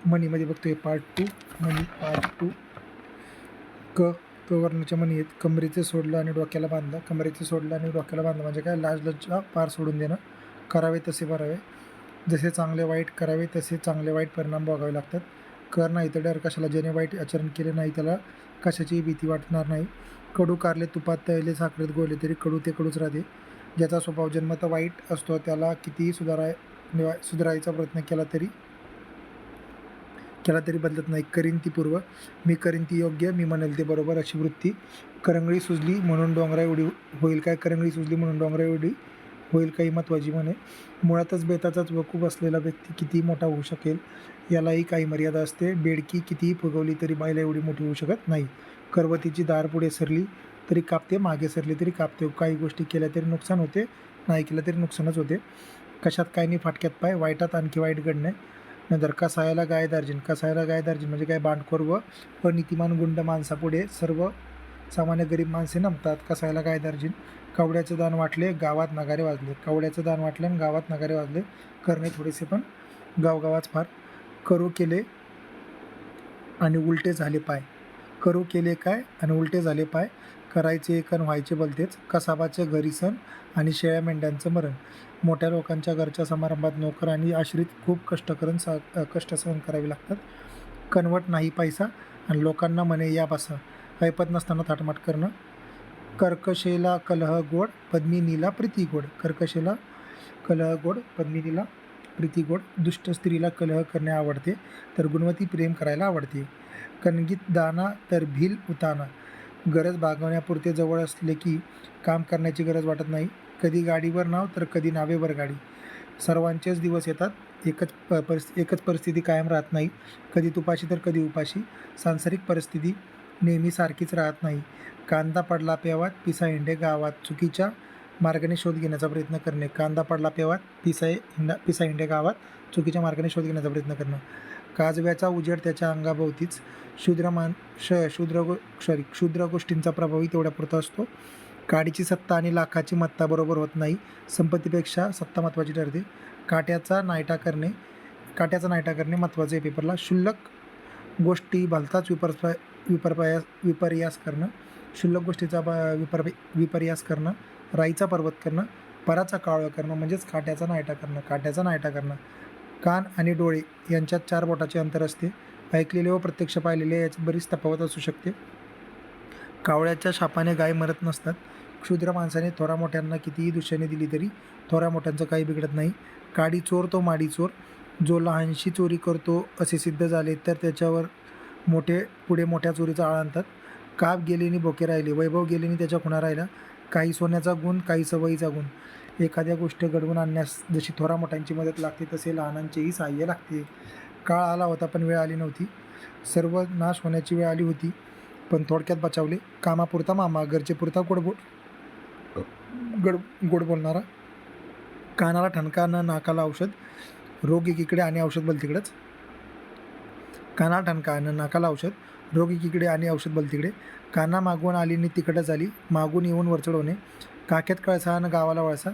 मनीमध्ये बघतोय पार्ट 2. मनी पार्ट 2. क वर्णाच्या मनी आहेत. कमरेचे सोडलं आणि डोक्याला बांधलं. कमरेचे सोडलं आणि डोक्याला बांधलं म्हणजे काय? लाज लज्जा पार सोडून देणं. करावे तसे भरावे. जसे चांगले वाईट करावे तसे चांगले वाईट परिणाम भोगावे लागतात. कर नाही तर डर कशाला. ज्याने वाईट आचरण केले नाही त्याला कशाचीही भीती वाटणार नाही. कडू कारले तुपात तळले साखरेत गोळले तरी कडू ते कडूच राहते. ज्याचा स्वभाव जन्मतः वाईट असतो त्याला कितीही सुधारायचा प्रयत्न केला तरी बदलत नाही. करीन ती पूर्व, मी करीन ती योग्य, मी म्हणेल ते बरोबर अशी वृत्ती. करंगळी सुजली म्हणून डोंगरा एवढी होईल काय? करंगळी सुजली म्हणून डोंगरा एवढी होईल काही महत्त्वाची म्हणे. मुळातच बेताचाच वकूफ असलेला व्यक्ती कितीही मोठा होऊ शकेल यालाही काही मर्यादा असते. बेडकी कितीही फुगवली तरी बायला एवढी मोठी होऊ शकत नाही. करवतीची दार पुढे सरली तरी कापते, मागे सरली तरी कापते. काही गोष्टी केल्या तरी नुकसान होते, नाही केलं तरी नुकसानच होते. कशात काय नाही फाटक्यात पाय, वाईटात आणखी वाईट घडणे. नंतर कसायला गाय दार्जिन. कसायला गाय दार्जिन म्हणजे काय? बांडखोर व अनितिमान गुंड माणसापुढे सर्व सामान्य गरीब माणसे नमतात. कसायला गाय दार्जिन. कवड्याचं दान वाटले गावात नगारे वाजले. कवड्याचं दान वाटले आणि गावात नगारे वाजले. करणे थोडेसे पण गावगावाच फार. करू केले आणि उलटे झाले पाय. करू केले काय आणि उलटे झाले पाय. करायचे एक आणि व्हायचे भलतेच. कसाबाच्या घरी सण आणि शेळ्या मेंढ्यांचं मरण. मोठ्या लोकांच्या घरच्या समारंभात नोकर आणि आश्रित खूप कष्ट सहन करावे लागतात. कनवट नाही पैसा आणि लोकांना म्हणे या बसा. ऐपत नसताना थाटमाट करणं. कर्कशेला कलह गोड पद्मिनीला प्रीती गोड. कर्कशेला कलह गोड पद्मिनीला प्रीती गोड. दुष्ट स्त्रीला कलह करणे आवडते तर गुणवती प्रेम करायला आवडते. कणगीत दाना तर भील उताना. गरज भागवण्यापुरते जवळ असले की काम करण्याची गरज वाटत नाही. कधी गाडीवर नाव तर कधी नावेवर गाडी. सर्वांचेच दिवस येतात, एकच परिस्थिती कायम राहत नाही. कधी तुपाशी तर कधी उपाशी. सांसारिक परिस्थिती नेहमी सारखीच राहत नाही. कांदा पडला पेवात पिसा हिंडे गावात. चुकीच्या मार्गाने शोध घेण्याचा प्रयत्न करणे. कांदा पडला पेवात पिसा हिंडे गावात. चुकीच्या मार्गाने शोध घेण्याचा प्रयत्न करणं. काजव्याचा उजेड त्याच्या अंगाभोवतीच. क्षुद्र गोष्टींचा प्रभावही तेवढ्यापुरता असतो. काडीची सत्ता आणि लाखाची मत्ता बरोबर होत नाही. संपत्तीपेक्षा सत्ता महत्त्वाची ठरते. काट्याचा नायटा करणे महत्त्वाचं आहे पेपरला. क्षुल्लक गोष्टी भलताच विपर्यास करणं. क्षुल्लक गोष्टीचा विपर्यास करणं. राईचा पर्वत करणं. पराचा कावळं करणं म्हणजेच काट्याचा नायटा करणं. कान आणि डोळे यांच्यात 4 बोटाचे अंतर असते. ऐकलेले व प्रत्यक्ष पाहिलेले याची बरीच तफावत असू शकते. कावळ्याच्या शापाने गाय मरत नसतात. क्षुद्र माणसाने थोरा मोठ्यांना कितीही दूषणे दिली तरी थोरा मोठ्यांचं काही बिघडत नाही. काडी चोर तो माडी चोर. जो लहानशी चोरी करतो असे सिद्ध झाले तर त्याच्यावर पुढे मोठ्या चोरीचा आळ आणतात. काप गेलेनी बोके राहिले, वैभव गेलेनी त्याच्या खुणा राहिला. काही सोन्याचा गुण, काही सवयीचा गुण. एखाद्या गोष्ट घडवून आणण्यास जशी थोरा मोठ्यांची मदत लागते तसे लहानांचेही सहाय्य लागते. काळ आला होता पण वेळ आली नव्हती. सर्व नाश होण्याची वेळ आली होती पण थोडक्यात बचावले. कामापुरता मामा, गरजेपुरता गोड बोलणारा. कानाला ठणका न नाकाला औषध. रोग एकीकडे आणि औषध भलतीकडेच. कानाला ठणका न नाकाला औषध. रोग एकीकडे आणि औषध भलतीकडे. काना मागून आली नि तिकडच आली. मागून येऊन वर चढवणे. काक्यात कळसा न गावाला वळसा.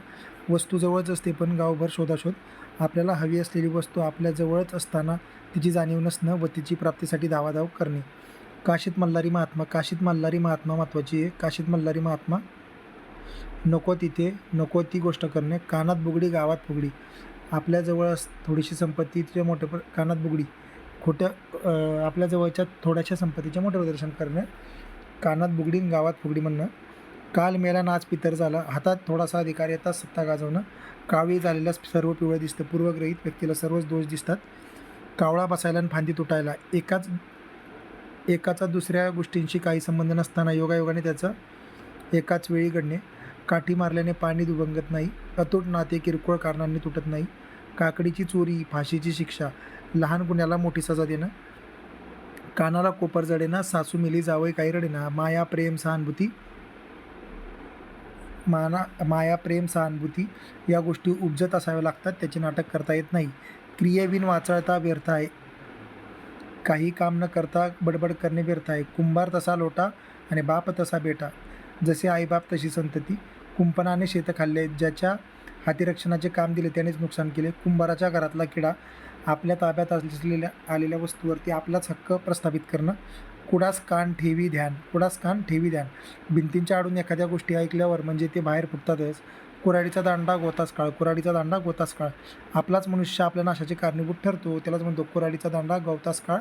वस्तू जवळच असते पण गावभर शोधाशोध. आपल्याला हवी असलेली वस्तू आपल्या जवळच असताना तिची जाणीव नसणं व तिची प्राप्तीसाठी धावाधाव करणे. काशीत मल्हारी महात्मा महत्त्वाची आहे. काशीत मल्हारी महात्मा. नको तिथे नको ती गोष्ट करणे. कानात बुगडी गावात फुगडी. आपल्याजवळ थोडीशी संपत्ती कानात बुगडी. आपल्या जवळच्या थोड्याशा संपत्तीचे मोठे प्रदर्शन करणे. कानात बुगडी गावात फुगडी म्हणणं. काल मेला नाच पितर झाला. हातात थोडासा अधिकार येतात सत्ता गाजवणं. कावळी झालेल्या सर्व पिवळं दिसतं. पूर्वग्रहित व्यक्तीला सर्वच दोष दिसतात. कावळा बसायला आणि फांदी तुटायला. एकाचा दुसऱ्या गोष्टींशी काही संबंध नसताना योगायोगाने त्याचं एकाच वेळी घडणे. काठी मारल्याने पाणी दुभंगत नाही. अतूट नाते किरकोळ कारणांनी तुटत नाही. काकडीची चोरी, फाशीची शिक्षा. लहान गुन्ह्याला मोठी सजा देणं. कानाला कोपर जडेना. सासू मिली जावई काही रडेना. माया प्रेम सहानुभूती या गोष्टी उपजत असाव्या लागतात. त्याचे नाटक करता येत नाही. क्रियेविन वाचाळता व्यर्थ आहे. काही काम न करता बडबड करणे व्यर्थ आहे. कुंभार तसा लोटा आणि बाप तसा बेटा. जसे आईबाप तशी संतती. कुंपणाने शेतं खाल्ले. ज्याच्या हातीरक्षणाचे काम दिले त्यानेच नुकसान केले. कुंभाराच्या घरातला किडा आपल्या ताब्यात आलेल्या वस्तूवरती आपलाच हक्क प्रस्थापित करणं. कुडास कान ठेवी ध्यान, कुडास कान ठेवी ध्यान. भिंतींच्या आडून एखाद्या गोष्टी ऐकल्यावर म्हणजे ते बाहेर फुटतातच. कुऱ्हाडीचा दांडा गोतास काळ, कुऱ्हाडीचा दांडा गोतास काळ. आपलाच मनुष्य आपल्या नाशाचे कारणीभूत ठरतो, त्यालाच म्हणतो कुऱ्हाडीचा दांडा गवतास काळ.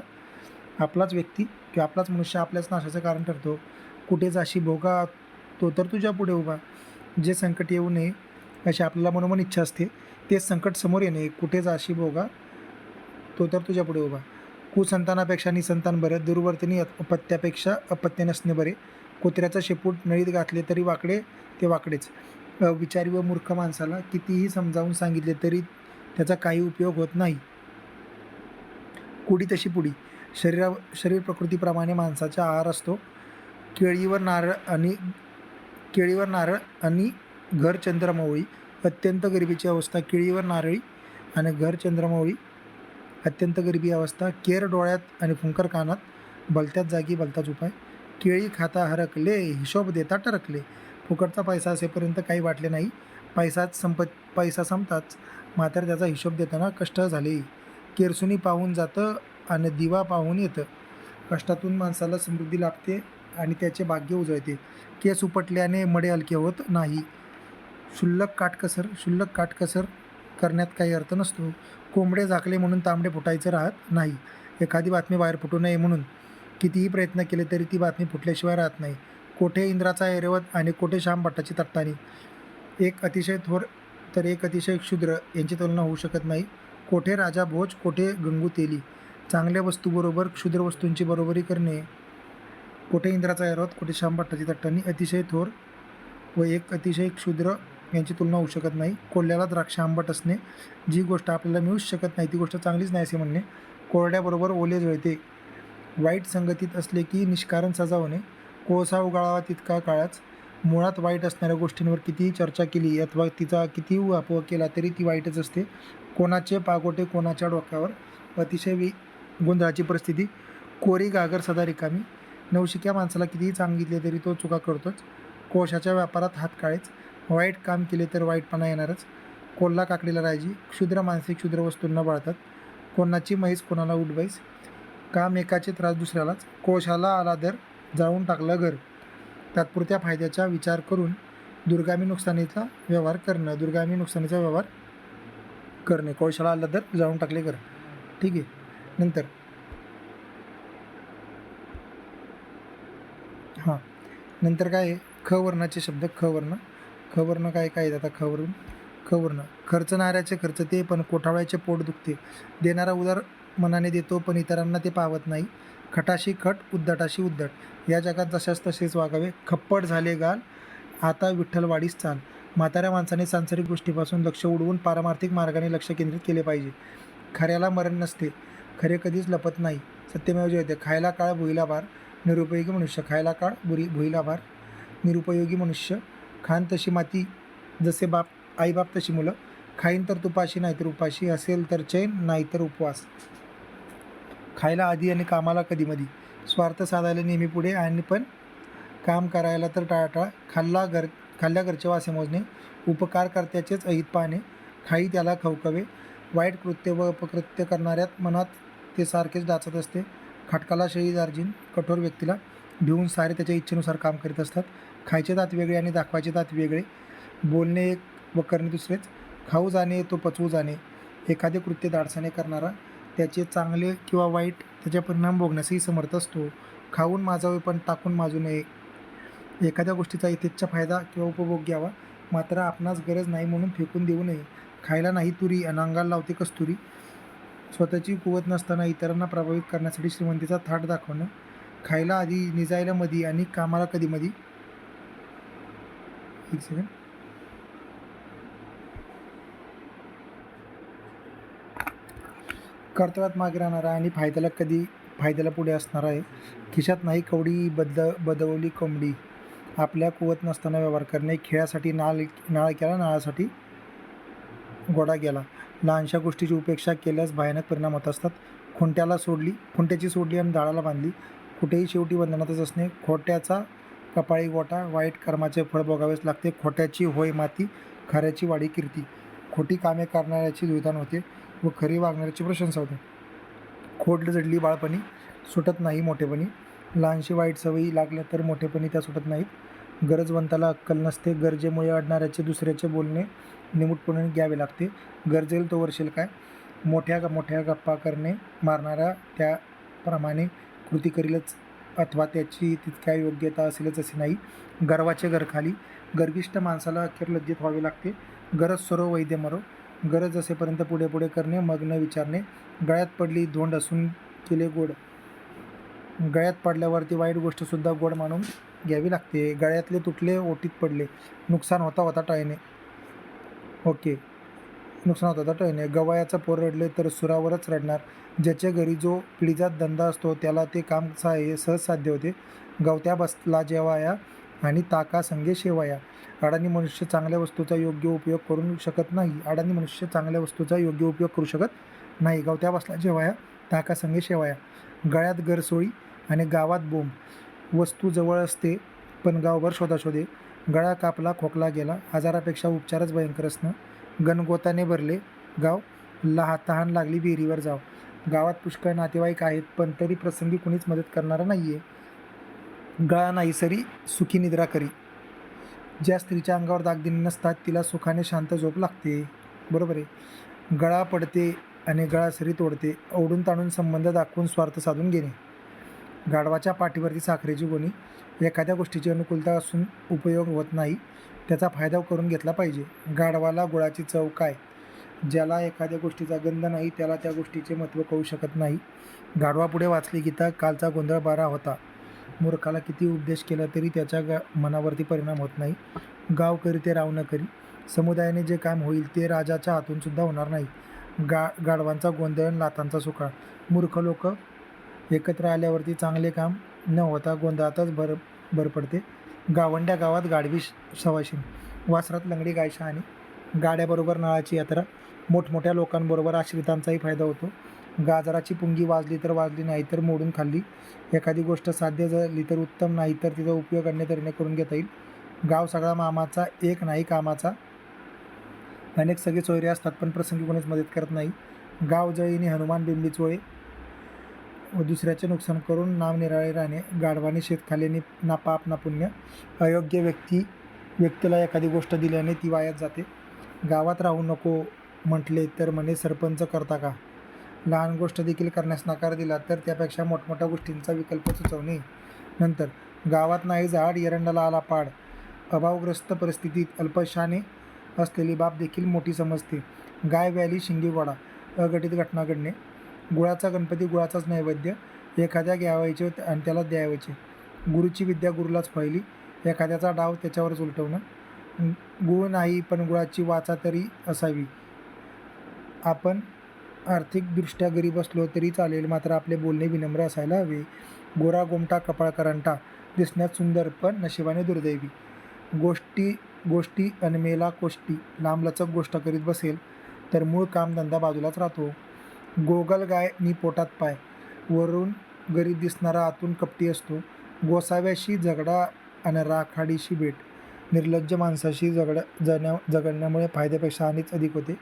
आपलाच व्यक्ती किंवा आपलाच मनुष्य आपल्याच नाशाचं कारण ठरतो. कुठे जाशी भोगा, तो तर तुझ्या पुढे उभा. जे संकट येऊ नये अशी आपल्याला मनोमन इच्छा असते, तेच संकट समोर येणे. कुठे जाशी भोगा, तो तर तुझ्या पुढे उभा. कुसंतानापेक्षा निसंतान बरं, दुर्वर्तनी अपत्यापेक्षा अपत्य नसणे बरे. कुत्र्याचं शेपूट नळीत घातले तरी वाकडे ते वाकडेच. विचारी व मूर्ख माणसाला कितीही समजावून सांगितले तरी त्याचा काही उपयोग होत नाही. कुडी तशी पुडी. शरीर प्रकृतीप्रमाणे माणसाचा आहार असतो. केळीवर नारळ आणि घर चंद्रमौळी. अत्यंत गरिबीची अवस्था, केळीवर नारळी आणि घर चंद्रमौळी. अत्यंत गरिबी अवस्था, केर डोळ्यात आणि फुंकर कानात. भलत्याच जागी भलताच उपाय. केळी खाता हरकले, हिशोब देता टरकले. फुकटचा पैसा असेपर्यंत काही वाटले नाही. पैसा संपताच मात्र त्याचा हिशोब देताना कष्ट झाले. केरसुनी पाहून जातं आणि दिवा पाहून येतं. कष्टातून माणसाला समृद्धी लाभते आणि त्याचे भाग्य उजळते. केस उपटल्याने मडे हलके होत नाही. क्षुल्लक काटकसर करण्यात काही अर्थ नसतो. कोंबडे झाकले म्हणून तांबडे फुटायचं राहत नाही. एखादी बातमी बाहेर फुटू नये म्हणून कितीही प्रयत्न केले तरी ती बातमी फुटल्याशिवाय राहत नाही. कोठे इंद्राचा ऐरावत आणि कोठे श्यामभट्टाची तट्टाणी. एक अतिशय थोर तर एक अतिशय क्षुद्र यांची तुलना होऊ शकत नाही. कोठे राजा भोज, कोठे गंगू तेली. चांगल्या वस्तूबरोबर क्षुद्र वस्तूंची बरोबरी करणे. कोठे इंद्राचा ऐरावत, कोठे श्यामभट्टाची तट्टाणी. अतिशय थोर व एक अतिशय क्षुद्र यांची तुलना होऊ शकत नाही. कोल्ह्याला द्राक्ष आंबट असणे. जी गोष्ट आपल्याला मिळूच शकत नाही ती गोष्ट चांगलीच नाही असे म्हणणे. कोरड्याबरोबर ओले जळते. वाईट संगतीत असले की निष्कारण सजा होणे. कोळसा उगाळावा तितका काळाच. मुळात वाईट असणाऱ्या गोष्टींवर कितीही चर्चा केली अथवा तिचा कितीही उहापोह केला तरी ती वाईटच असते. कोणाचे पागोटे कोणाच्या डोक्यावर. अतिशय गोंधळाची परिस्थिती. कोरी घागर सदा रिकामी. नवशिक्या माणसाला कितीही सांगितले तरी तो चुका करतोच. कोळशाच्या व्यापारात हात काळेच. वाईट काम केले तर वाईटपणा येणारच. कोल्हा काकडीला राहायची. क्षुद्र माणसे क्षुद्र वस्तूंना बाळतात. कोणाची म्हैस कोणाला उठबाईस. काम एकाचे त्रास दुसऱ्यालाच. कोळशाला आला दर, जाळून टाकलं घर. तात्पुरत्या फायद्याचा विचार करून दुर्गामी नुकसानीचा व्यवहार करणे. कोळशाला आला दर, जाळून टाकले घर. ठीक आहे. नंतर काय आहे, ख वर्णाचे शब्द. ख वर्ण काय आहेत आता. ख वर्ण. खर्चणाऱ्याचे खर्चते पण कोठावळ्याचे पोट दुखते. देणारा उदार मनाने देतो पण इतरांना ते पावत नाही. खटाशी खट, उद्धटाशी उद्धट. या जगात जशास तसेच वागावे. खप्पड झाले गाल, आता विठ्ठलवाडीस चाल. म्हाताऱ्या माणसाने सांसारिक गोष्टीपासून लक्ष उडवून पारमार्थिक मार्गाने लक्ष केंद्रित केले पाहिजे. खऱ्याला मरण नसते. खरे कधीच लपत नाही. सत्यमेव जयते. खायला काळ भुईला भार, निरुपयोगी मनुष्य. खायला काळ भुईला भार, निरुपयोगी मनुष्य. खान तशी माती, जसे आईबाप तशी मुलं. खाईन तर तुपाशी नाहीतर उपाशी, असेल तर चैन नाहीतर उपवास. खायला आधी आणि कामाला कधीमधी. स्वार्थ साधायला नेहमी पुढे आणि पण काम करायला तर टाळाटाळ. खाल्ल्या घरचे वासे मोजणे. उपकार कर्त्याचेच अहित पाहणे. खाई त्याला खवखवे. वाईट कृत्य व अपकृत्य करणाऱ्यात मनात ते सारखेच डाचत असते. खटकाला शेळी दार्जिन. कठोर व्यक्तीला भिवून सारे त्याच्या इच्छेनुसार काम करीत असतात. खायचे दात वेगळे आणि दाखवायचे दात वेगळे. बोलणे एक व करणे दुसरेच. खाऊ जाणे तो पचवू जाणे. एखादे कृत्य धाडसाने करणारा त्याचे चांगले किंवा वाईट त्याचे परिणाम भोगण्यासही समर्थ असतो. खाऊन माजावे पण टाकून माजू नये. एखाद्या गोष्टीचा यथेच्छ फायदा किंवा उपभोग घ्यावा, मात्र आपणास गरज नाही म्हणून फेकून देऊ नये. खायला नाही तुरी आणि अंगाला लावते कस्तुरी. स्वतःची कुवत नसताना इतरांना प्रभावित करण्यासाठी श्रीमंतीचा थाट दाखवणं. खायला आधी, निजायला मधी आणि कामाला कधी मधी. एक सेकंड. कर्तव्यात मागे राहणारा आणि फायद्याला पुढे असणारा आहे. खिशात नाही कवडी, बदवली कोंबडी. आपल्या कुवत नसताना व्यवहार करणे. खेळासाठी नाळ केला, नाळासाठी घोडा गेला. लहानशा गोष्टीची उपेक्षा केल्यास भयानक परिणाम होत असतात. खुंट्याची सोडली आणि दाळाला बांधली. कुठेही शेवटी बंधनातच असणे. खोट्याचा कपाळी गोटा. वाईट कर्माचे फळ भोगावेच लागते. खोट्याची होय माती, खऱ्याची वाडी कीर्ती. खोटी कामे करणाऱ्याची दुर्दान होते. व खरी वागणाऱ्याची प्रशंसा होते. खोड जडली बाळपणी सुटत नाही मोठेपणी, लहानशी वाईट सवयी लागल्या तर मोठेपणी त्या सुटत नाहीत. गरजवंताला अक्कल नसते, गरजेमुळे अडणाऱ्याचे दुसऱ्याचे बोलणे निमूटपणे घ्यावे लागते. गरजेल तो वर्षेल काय, मोठ्या मोठ्या गप्पा करणे मारणारा त्याप्रमाणे कृती करीलच, अथवा त्याची तितक्या योग्यता असेलच असे नाही. गर्वाचे घर खाली, गर्विष्ठ माणसाला अखेर लज्जित व्हावे लागते. गरज सरो वैद्य मरो, गरज असेपर्यंत पुढे पुढे करणे, मग न विचारणे. गळ्यात पडली धोंड असून केले गोड, गळ्यात पडल्यावरती वाईट गोष्टसुद्धा गोड मानून घ्यावी लागते. गळ्यातले तुटले ओटीत पडले, नुकसान होता होता टळणे. ओके, नुकसान होता होता टळणे. गवयाचं पोर रडले तर सुरावरच रडणार. ज्याच्या घरी जो पिढीजात धंदा असतो त्याला ते काम सहज साध्य होते. गवत्या बसला जेवाया आणि ताका संगे शेवाया. अडाणी मनुष्य चांगल्या वस्तूचा योग्य उपयोग करू शकत नाही. अडाणी मनुष्य चांगल्या वस्तूचा योग्य उपयोग करू शकत नाही. गवत्या बसला जेवाया, ताका संगे शेवाया. गळ्यात गरसोळी आणि गावात बोंब, वस्तू जवळ असते पण गावभर शोधाशोधे. गळा कापला खोकला गेला, आजारापेक्षा उपचारच भयंकर असणं. गणगोताने भरले गाव, तहान लागली विहिरीवर जाव. गावात पुष्कळ नातेवाईक आहेत पण तरी प्रसंगी कुणीच मदत करणारा नाहीये. गळा नाही सरी सुखी निद्रा करी. ज्या स्त्रीच्या अंगावर दागदिने नसतात तिला सुखाने शांत झोप लागते. बरोबर आहे. गळा पडते आणि गळा सरी तोडते, ओढून ताणून संबंध दाखवून स्वार्थ साधून घेणे. गाढवाच्या पाठीवरती साखरेची गोणी, एखाद्या गोष्टीची अनुकूलता असून उपयोग होत नाही त्याचा फायदा करून घेतला पाहिजे. गाढवाला गुळाची चव काय, ज्याला एखाद्या गोष्टीचा गंध नाही त्याला त्या गोष्टीचे महत्त्व कळू शकत नाही. गाढवापुढे वाचली गीता, कालचा गोंधळ बरा होता. मूर्खाला किती उपदेश केला तरी त्याच्या मनावरती परिणाम होत नाही. गाव करी ते राव न करी, समुदायाने जे काम होईल ते राजाच्या हातून सुद्धा होणार नाही. गाढवांचा गोंधळ लाथांचा सुकाळ. मूर्ख लोक एकत्र आल्यावरती चांगले काम न होता गोंधळातच भर पडते. गावंड्या गावात गाढवी सवाशीण, वासरात लंगडी गाय शहाणी. गाड्याबरोबर नळाची यात्रा, मोठमोठ्या लोकांबरोबर आश्रितांचाही फायदा होतो. गाजराची पुंगी वाजली तर वाजली, नाही तर मोडून खाल्ली. एखादी गोष्ट साध्य झाली तर उत्तम, नाही तर तिचा उपयोग अन्य तऱ्हेने करून घेता येईल. गाव सगळा मामाचा, एक नाही कामाचा. अनेक सगळे सोयरे असतात पण प्रसंगी कोणीच मदत करत नाही. गाव जळीने हनुमान बिंबी चोळे व दुसऱ्याचे नुकसान करून नाव निराळे राहणे. गाढवाने शेत खाल्ल्याने ना पाप ना पुण्य. अयोग्य व्यक्तीला एखादी गोष्ट दिल्याने ती वायात जाते. गावात राहू नको म्हटले तर म्हणे सरपंच करता का. लहान गोष्ट देखील करण्यास नकार दिला तर त्यापेक्षा मोठमोठ्या गोष्टींचा विकल्प सुचवणे. नंतर गावात नाही झाड, एरंडाला आला पाड. अभावग्रस्त परिस्थितीत अल्पशाने असलेली बाब देखील मोठी समजते. गाय व्याली शिंगी गोडा, अघटित घटना घडणे. गुळाचा गणपती गुळाचाच नैवेद्य, एखाद्या घ्यावायचे आणि त्याला द्यावायचे. गुरुची विद्या गुरुलाच फळली, एखाद्याचा डाव त्याच्यावरच उलटवणं. गुळ नाही पण गुळाची वाचा तरी असावी. आपण आर्थिकदृष्ट्या गरीब असलो तरी चालेल, मात्र आपले बोलणे विनम्र असायला हवे. गोरा गोमटा कपाळ करंटा, दिसण्यात सुंदर पण नशिबाने दुर्दैवी. गोष्टी अनमेला कोष्टी, लांबलचक गोष्ट करीत बसेल तर मूळ कामधंदा बाजूलाच राहतो. गोगल गाय नि पोटात पाय, वरून गरीब दिसणारा आतून कपटी असतो. गोसाव्याशी झगडा आणि राखाडीशी भेट, निर्लज्ज माणसाशी झगडण्यामुळे फायद्यापेक्षा हानीच अधिक होते.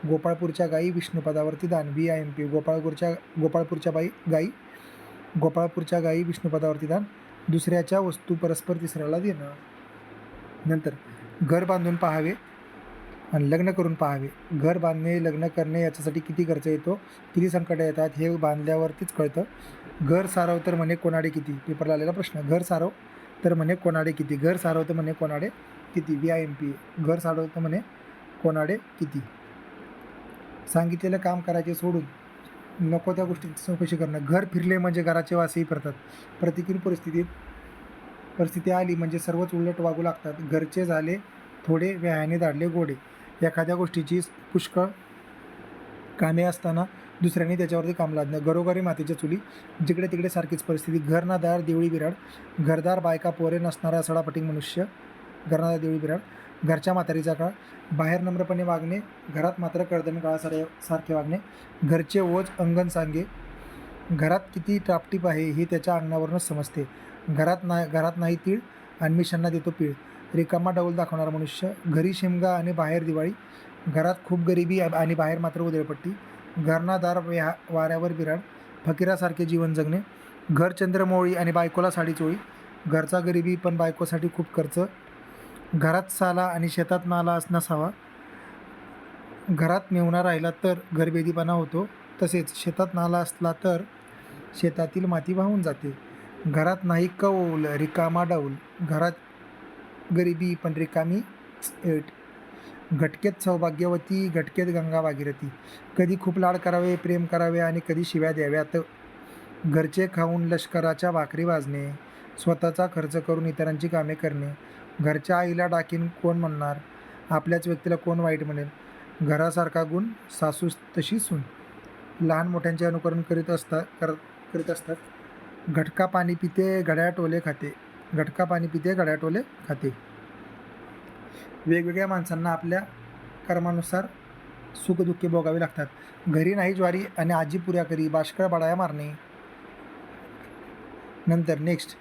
गोपाळपूरच्या गायी विष्णुपदावरती दान, VIMP. गोपाळपूरच्या गायी विष्णुपदावरती दान, दुसऱ्याच्या वस्तू परस्पर तिसऱ्याला देणं. नंतर घर बांधून पाहावे आणि लग्न करून पाहावे. घर बांधणे, लग्न करणे याच्यासाठी किती खर्च येतो, किती संकटं येतात हे बांधल्यावरतीच कळतं. घर सारव तर म्हणे कोणाडे किती, पेपरला आलेला प्रश्न. घर सारव तर म्हणे कोणाडे किती, घर सारवतं म्हणे कोणाडे किती, VIMP. घर सारवतं म्हणे कोणाडे किती. सांगितलेलं काम करायचे सोडून नको त्या गोष्टींची चौकशी करणं. घर फिरले म्हणजे घराचे वासही फिरतात. प्रतिकूल परिस्थिती आली म्हणजे सर्वच उलट वागू लागतात. घरचे झाले थोडे, व्यायाने धाडले गोडे. एखाद्या गोष्टीची पुष्कळ कामे असताना दुसऱ्याने त्याच्यावरती काम लादणं. घरोघरी मातीच्या चुली, जिकडे तिकडे सारखीच परिस्थिती. घर ना दार देवळी बिराड, घरदार बायका पोरे नसणारा सडापटिंग मनुष्य. घर ना दार देवळी बिराड. घरच्या म्हातारीचा काळ, बाहेर नम्रपणे वागणे, घरात मात्र कर्दमी काळासारखे वागणे. घरचे ओझ अंगण सांगे, घरात किती टापटीप आहे हे त्याच्या अंगणावरूनच समजते. घरात नाही तीळ आणि मिशांना देतो पीळ. रिकामा डौल दाखवणारा मनुष्य. घरी शिमगा आणि बाहेर दिवाळी, घरात खूप गरिबी आणि बाहेर मात्र उधळपट्टी. घरनादार वाऱ्यावर बिराड, फकीरासारखे जीवन जगणे, घर चंद्रमौळी आणि बायकोला साडी चोळी, घरचा गरिबी पण बायकोसाठी खूप खर्च, घरात साला आणि शेतात नाला नसावा, घरात मेहुणा राहिला तर घरबेदीपणा होतो, तसेच शेतात नाला असला तर शेतातील माती वाहून जाते, घरात नाही कौल रिकामा डाऊल, घरात गरिबी पण रिकामी एट, घटकेत सौभाग्यवती घटकेत गंगा भागीरथी, कधी खूप लाड करावे प्रेम करावे आणि कधी शिव्या द्याव्यात, घरचे खाऊन लष्कराच्या भाकरी भाजणे, स्वतःचा खर्च करून इतरांची कामे करणे, घरच्या आईला डाकीन कोण म्हणणार, आपल्याच व्यक्तीला कोण वाईट म्हणेल, घरासारखा गुण सासू तशी सून, लहान मोठ्यांचे अनुकरण करीत असतात, घटका पाणी पिते घड्याळ टोले खाते, घटका पाणी पिते घड्याळ टोले खाते. वेगवेगळ्या माणसांना आपल्या कर्मानुसार सुखदुःखे भोगावे लागतात. घरी नाही ज्वारी आणि आजी पुऱ्या करी, बाष्कळ बडाया मारणे. नंतर नेक्स्ट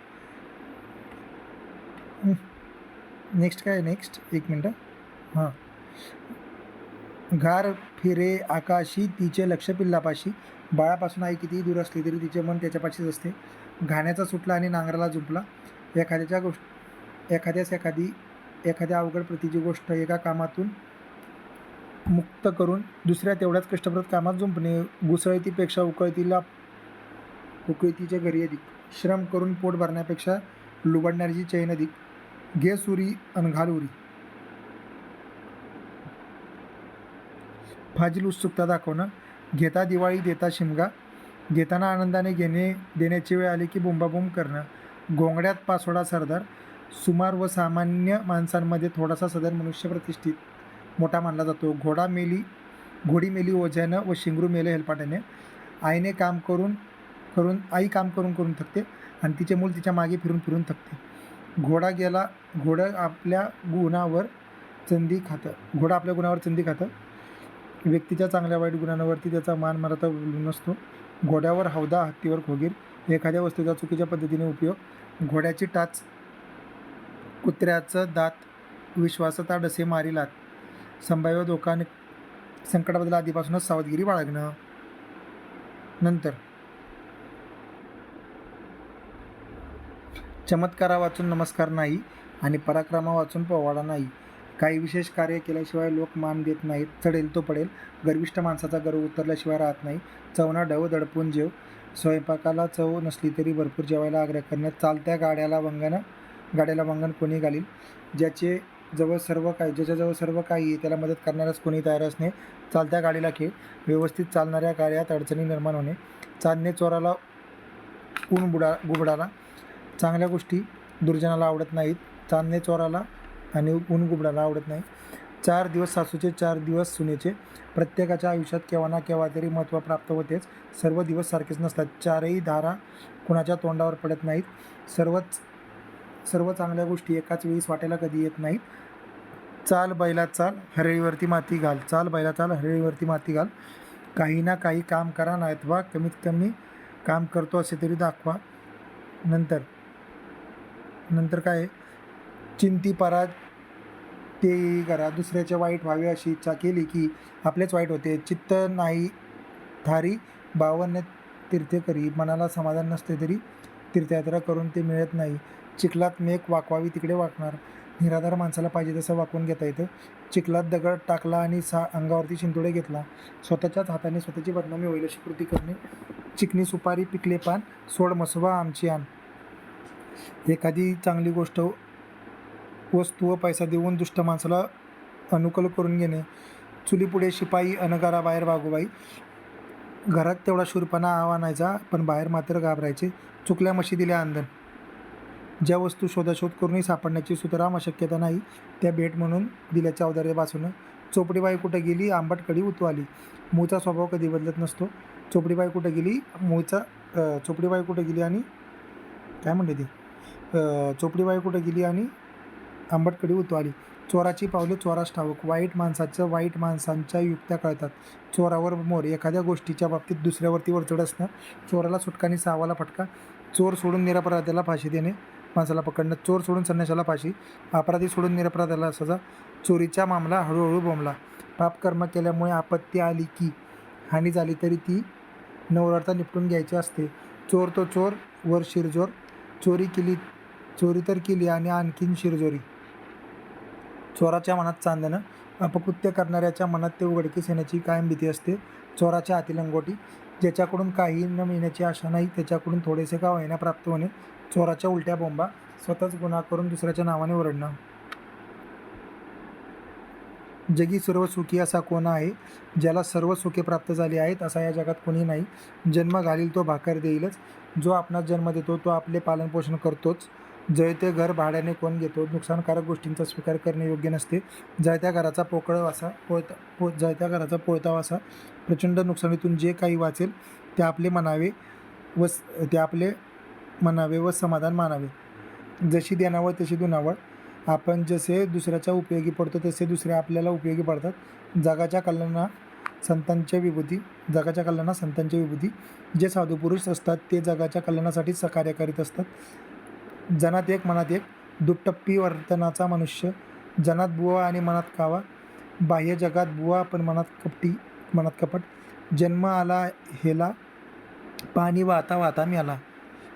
काय नेक्स्ट एक मिनटं. हां, घार फिरे आकाशी तिचे लक्ष पिल्लापाशी, बाळापासून आई कितीही दूर असली तरी तिचे मन त्याच्यापाशीच असते. घाण्याचा सुटला आणि नांगराला जुंपला, एखाद्या अवघड प्रतीची गोष्ट एका कामातून मुक्त करून दुसऱ्या तेवढ्याच कष्टप्रद कामात जुंपणे, घुसळतीपेक्षा उकळीतीचे घरी अधिक, श्रम करून पोट भरण्यापेक्षा लुबाडणारीची चैन अधिक, घे सुरी अन घाल उरी. फाजील उत्सुकता दाखवणं, घेता दिवाळी देता शिमगा, घेताना आनंदाने देण्याची वेळ आली की बोंबाबोंब करणं, घोंगड्यात पासोडा सरदार, सुमार व सामान्य माणसांमध्ये थोडासा सदर मनुष्य प्रतिष्ठित मोठा मानला जातो. घोडी मेली ओझ्यानं व शिंगरू मेले हेलपाट्याने, आई काम करून थकते आणि तिचे मूल तिच्या मागे फिरून थकते. घोडं आपल्या गुणावर चंदी खातं, व्यक्तीच्या चांगल्या वाईट गुणांवरती त्याचा मान मर्यादा अवलंबून असतो. घोड्यावर हौदा, हत्तीवर खोगीर, एखाद्या वस्तूचा चुकीच्या पद्धतीने उपयोग, घोड्याची टाच, कुत्र्याचं दात, विश्वासता डसे मारी लात, संभाव्य धोका आणि संकटाबद्दल आधीपासूनच सावधगिरी बाळगणं. नंतर चमत्कारा वाचून नमस्कार नाही आणि पराक्रमा वाचून पोवाडा नाही. काही विशेष कार्य केल्याशिवाय लोक मान देत नाहीत. चढेल तो पडेल. गर्विष्ठ माणसाचा गर्व उतरल्याशिवाय राहत नाही. चवना डव दडपून जेव. स्वयंपाकाला चव नसली तरी भरपूर जेवायला आग्रह करण्यात. चालत्या गाड्याला वंगण कोणी घालील. ज्याच्याजवळ सर्व काही आहे त्याला मदत करणारच कोणी तयार असणे. चालत्या गाडीला खेळ. व्यवस्थित चालणाऱ्या गाड्यात अडचणी निर्माण होणे. चांदणे चोराला ऊन गुबडाला. चांगल्या गोष्टी दुर्जनाला आवडत नाहीत. चांदणे चोराला आणि ऊन गुबडाला आवडत नाही. 4 दिवस सासूचे 4 दिवस सुनेचे. प्रत्येकाच्या आयुष्यात केव्हा ना केव्हा तरी महत्त्व प्राप्त होतेच. सर्व दिवस सारखेच नसतात. 4ही धारा कुणाच्या तोंडावर पडत नाहीत. सर्व चांगल्या गोष्टी एकाच वेळीस वाटायला कधी येत नाहीत. चाल बैला चाल, हरळीवरती माती घाल. चाल बैला चाल, हरळीवरती माती घाल. काही ना काही काम करा, नाहीतवा कमीत कमी काम करतो असे तरी दाखवा. नंतर काय, चिंती परा तेही करा. दुसऱ्याचे वाईट व्हावे अशी इच्छा केली की आपलेच वाईट होते. चित्त नाही थारी 52 तीर्थे करी. मनाला समाधान नसते तरी तीर्थयात्रा करून ते मिळत नाही. चिखलात मेघ वाकवावी तिकडे वाकणार. निराधार माणसाला पाहिजे तसं वाकवून घेता येतं. चिखलात दगड टाकला आणि अंगावरती शिंतोडे घेतला. स्वतःच्याच हाताने स्वतःची बदनामी होईल अशी कृती करणे. चिकनी सुपारी पिकले पान, सोड मसवा आमची आण. एखादी चांगली गोष्ट, वस्तू व पैसा देऊन दुष्ट माणसाला अनुकूल करून घेणे. चुलीपुढे शिपाई अन घराबाहेर वाघोबाई. घरात तेवढा शूरपणा आणायचा पण बाहेर मात्र घाबरायचे. चुकल्या म्हशी दिल्या अंधन. ज्या वस्तू शोधाशोध करूनही सापडण्याची सुतराम अशक्यता नाही त्या भेट म्हणून दिल्याचे औदार्य वाचवणं. चोपडीबाई कुठं गेली, आंबट कढी उतवाली. मूळचा स्वभाव कधी बदलत नसतो. चोपडीबाई कुठं गेली आणि काय म्हणते ती, चोपडीबाई कुठं गेली आणि आंबट कढी उतवाली. चोराची पावले चोरास ठाऊक. वाईट माणसांच्या युक्त्या कळतात. चोरावर मोर. एखाद्या गोष्टीच्या बाबतीत दुसऱ्यावरती वरचढ असणं. चोराला सुटका आणि सावाला फटका. चोर सोडून निरपराध्याला फाशी देणे. माणसाला पकडणं. चोर सोडून संन्याशाला फाशी. अपराधी सोडून निरपराध्याला सजा. चोरीचा मामला हळूहळू बोंबला. पापकर्म केल्यामुळे आपत्ती आली की हानी झाली तरी ती नवरात्र निपटून घ्यायची असते. चोर तो चोर वर शिरजोर, चोरी तर केली आणि आणखीन शिरजोरी. चोराच्या मनात चांदणं, अपकृत्य करणाऱ्याच्या मनात ते उघडकीस येण्याची कायम भीती असते. चोराच्या हाती लंगोटी, ज्याच्याकडून काही न मिळण्याची आशा नाही त्याच्याकडून थोडेसे का होईना प्राप्त होणे. चोराच्या उलट्या बोंबा, स्वतःच गुन्हा करून दुसऱ्याच्या नावाने ओरडणं. जगी सर्व सुखी असा कोण आहे, ज्याला सर्व सुखे प्राप्त झाली आहेत असा या जगात कोणी नाही. जन्म घालील तो भाकर देईलच, जो आपणास जन्म देतो तो आपले पालनपोषण करतोच. जळते घर भाड्याने कोण घेतो, नुकसानकारक गोष्टींचा स्वीकार करणे योग्य नसते. जळत्या घराचा जळत्या घराचा पोळता वासा, प्रचंड नुकसानीतून जे काही वाचेल ते आपले म्हणावे व समाधान मानावे. जशी देणावळ तशी दुनावळ, आपण जसे दुसऱ्याच्या उपयोगी पडतो तसे दुसरे आपल्याला उपयोगी पडतात. जगाच्या कल्याणात संतांच्या विभूती, जे साधू पुरुष असतात ते जगाच्या कल्याणासाठीच कार्य करीत असतात. जनात एक मनात एक, दुटप्पी वर्तनाचा मनुष्य, जनात बुवा आणि मनात कावा, बाह्य जगात बुवा पण मनात कपट. जन्म आला हेला, पाणी वाहता वाहता मेला.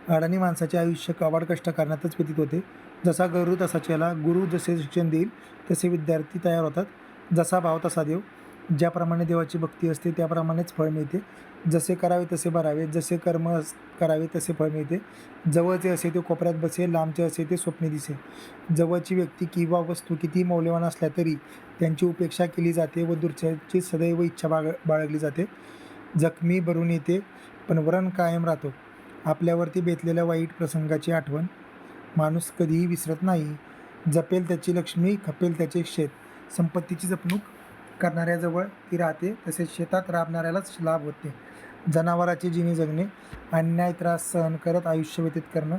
अडाणी माणसाचे आयुष्य काबाड कष्ट करण्यातच व्यतीत होते. जसा गरू तसा चेला, गुरु जसे शिक्षण देईल तसे विद्यार्थी तयार होतात. जसा भाव तसा देव, ज्याप्रमाणे देवाची भक्ती असते त्याप्रमाणेच फळ मिळते. जसे करावे तसे भरावे, जसे कर्म करावे तसे फळ मिळते. जवळचे असे ते कोपऱ्यात बसे, लांबचे असे ते स्वप्ने दिसे. जवळची व्यक्ती किंवा वस्तू किती मौल्यवान असल्या तरी त्यांची उपेक्षा केली जाते व दूरच्याची सदैव इच्छा बाळगली जाते. जखमी भरून येते पण व्रण कायम राहतो. आपल्यावरती बेतलेल्या वाईट प्रसंगाची आठवण माणूस कधीही विसरत नाही. जपेल त्याची लक्ष्मी, खपेल त्याचे शेत. संपत्तीची जपणूक करणाऱ्याजवळ ती राहते, तसेच शेतात राबणाऱ्यालाच लाभ होते. जनावराची जिनी जगणे, अन्याय त्रास सहन करत आयुष्य व्यतीत करणं.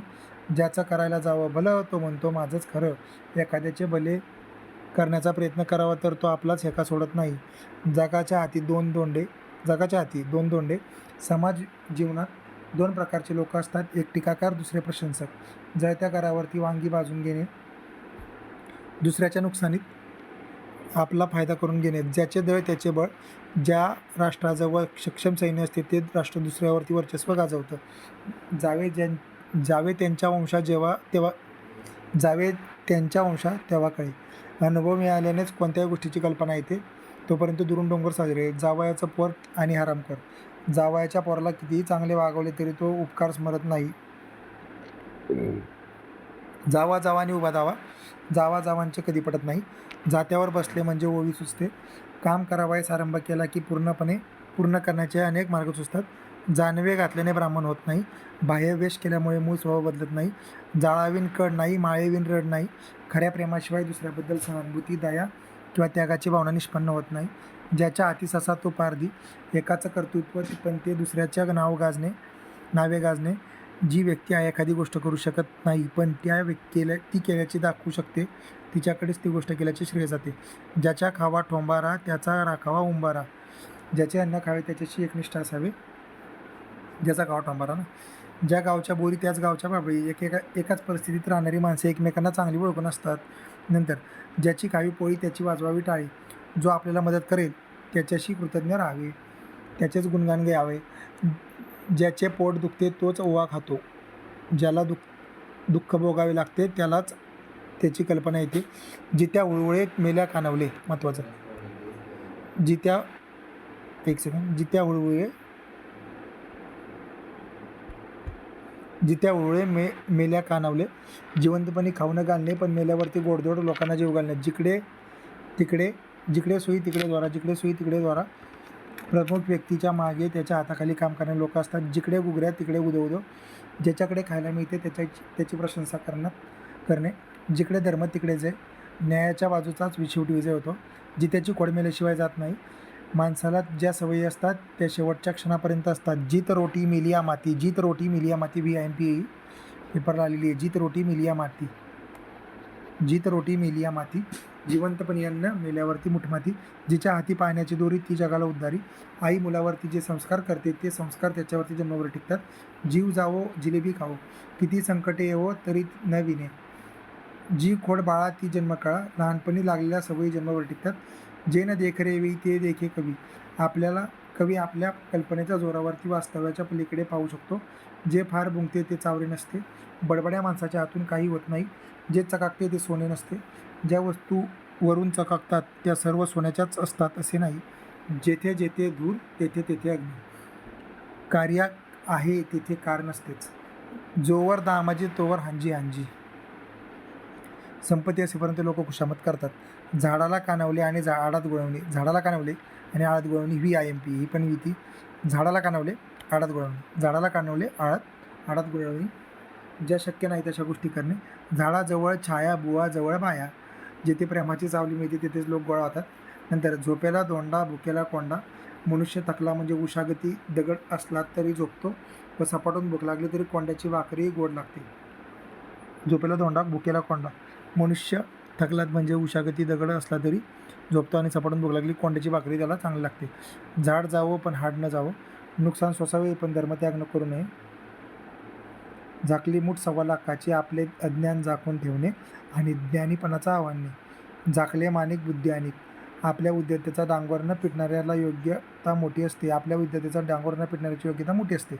ज्याचं करायला जावं भलं तो म्हणतो माझंच खरं. एखाद्याचे भले करण्याचा प्रयत्न करावा तर तो आपलाच हेका सोडत नाही. जगाच्या हाती दोन दोंडे. समाज जीवनात दोन प्रकारचे लोक असतात, एक टीकाकार, दुसरे प्रशंसक. जळत्या घरावरती वांगी भाजून घेणे, दुसऱ्याच्या नुकसानीत आपला फायदा करून घेणे. ज्याचे दळ त्याचे बळ. ज्या राष्ट्राजवळ सक्षम सैन्य असते ते राष्ट्र दुसऱ्यावरती वर्चस्व गाजवतं. जावे त्यांच्या वंशा तेव्हा कळे. अनुभव मिळाल्यानेच कोणत्याही गोष्टीची कल्पना येते. तोपर्यंत दुरून डोंगर साजरे. जावयाचं पोर आणि हरामखोर. जावयाच्या पोराला कितीही चांगले वागवले तरी तो उपकार स्मरत नाही. जावा आणि उभा दावा. जावांचे कधी पटत नाही. जात्यावर बसले म्हणजे ओवी सुचते. काम करावयास आरंभ केला की पूर्ण करण्याचे अनेक मार्ग सुचतात. जानवे घातल्याने ब्राह्मण होत नाही. बाह्य वेश केल्यामुळे मूळ स्वभाव बदलत नाही. जाळावीन कड नाही, माळेवीन रड नाही. खऱ्या प्रेमाशिवाय दुसऱ्याबद्दल सहानुभूती, दया किंवा त्यागाची भावना निष्पन्न होत नाही. ज्याच्या हाती ससा तो पारधी. एकाचं कर्तृत्व पण ते दुसऱ्याच्या नावे गाजणे. जी व्यक्ती एखादी गोष्ट करू शकत नाही पण ती केल्याची दाखवू शकते, तिच्याकडेच ती गोष्ट केल्याचे श्रेय जाते. ज्याच्या खावा ठोंबारा त्याचा राखावा उंबारा. ज्याचे अन्न खावे त्याच्याशी एकनिष्ठ असावे. ज्याचा खावा ठोंबारा ना. ज्या गावच्या बोरी त्याच गावच्या बाबळी. एकाच परिस्थितीत राहणारी माणसे एकमेकांना चांगली ओळखून असतात. नंतर ज्याची खावी पोळी त्याची वाजवावी टाळी. जो आपल्याला मदत करेल त्याच्याशी कृतज्ञ राहावे, त्याचेच गुणगान घ्यावे. ज्याचे पोट दुखते तोच ओवा खातो. ज्याला दुःख भोगावे लागते त्यालाच त्याची कल्पना येते. जित्या उळवळे मेल्या कानवले. महत्त्वाचं. जित्या उळवळे मेल्या कानवले. जिवंतपणी खाऊ न घालणे पण मेल्यावरती गोडधोड लोकांना जीव घालणे. जिकडे सुई तिकडे द्वारा. प्रमुख व्यक्तीच्या मागे त्याच्या हाताखाली काम करणारे लोक असतात. जिकडे गुगऱ्या तिकडे उदो. ज्याच्याकडे खायला मिळते त्याची प्रशंसा करणे. जिकडे धर्म तिकडे जय. न्यायाच्या बाजूचाच शेवटी विजय होतो. जित्याची खोड मेल्याशिवाय जात नाही. माणसाला ज्या सवयी असतात त्या शेवटच्या क्षणापर्यंत असतात. जीत रोटी मिलिया माती. VIMP पेपरला आलेली आहे. जीत रोटी मिलिया माती. जिवंतपणी अन्न, मेल्यावरती मुठमाती. जिच्या हाती पाण्याची दोरी ती जगाला उद्धारी. आई मुलावरती जे संस्कार करते ते संस्कार त्याच्यावरती जन्मभर टिकतात. जीव जावो जिलेबी खाओ, किती संकटे येवो तरी न विणे. जी खोड बाळा ती जन्मकाळा. लहानपणी लागलेल्या सवयी जन्मभर टिकतात. जे न देख रे वेळी ते देखे कवी. आपल्याला कवी आपल्या कल्पनेच्या जोरावरती वास्तव्याच्या पलीकडे पाहू शकतो. जे फार भुंकते ते चावरे नसते. बडबड्या माणसाच्या हातून काही होत नाही. जे चकाकते ते सोने नसते. ज्या वस्तू वरून चकाकतात त्या सर्व सोन्याच्याच असतात असे नाही. जेथे जेथे धूर तेथे तेथे अग्नी. कार्या आहे तेथे कार नसतेच. जोवर दामाजी तोवर हांजी हांजी. संपत्ती असेपर्यंत लोक खुशामत करतात. झाडाला कानवले आणि आडात गोळवणे. झाडाला कानवले आणि आळात गोळवणे VIMP ही पण ती. झाडाला कानवले आडात गोळवणे. झाडाला कानवले आडात गोळवणे. ज्या शक्य नाही तशा गोष्टी करणे. झाडाजवळ छाया बुवा जवळ माया. जिथे प्रेमाची सावली मिळते तिथेच लोक गोळा होतात. नंतर झोपेला धोंडा भुकेला कोंडा. मनुष्य थकला म्हणजे उशागती दगड असला तरी झोपतो व सपाटून भूक लागली तरी कोंड्याची भाकरी गोड लागते. झोपेला धोंडा भुकेला कोंडा. मनुष्य थकलात म्हणजे उशागती दगड असला तरी झोपतो आणि सपाटून भूक लागली कोंड्याची भाकरी त्याला चांगली लागते. झाड जावं पण हाड न जावं. नुकसान सोसावे पण धर्मत्याग न करू नये. झाकली मूठ 1.25 लाखाची आपले अज्ञान झाकून ठेवणे आणि ज्ञानीपणाचा आव्हाने. झाकले माणिक बुद्धी अनिक. आपल्या उद्यतेचा डांगोर न पिटणाऱ्याला योग्यता मोठी असते. आपल्या उद्यतेचा डांगोर न पिटणाऱ्याची योग्यता मोठी असते.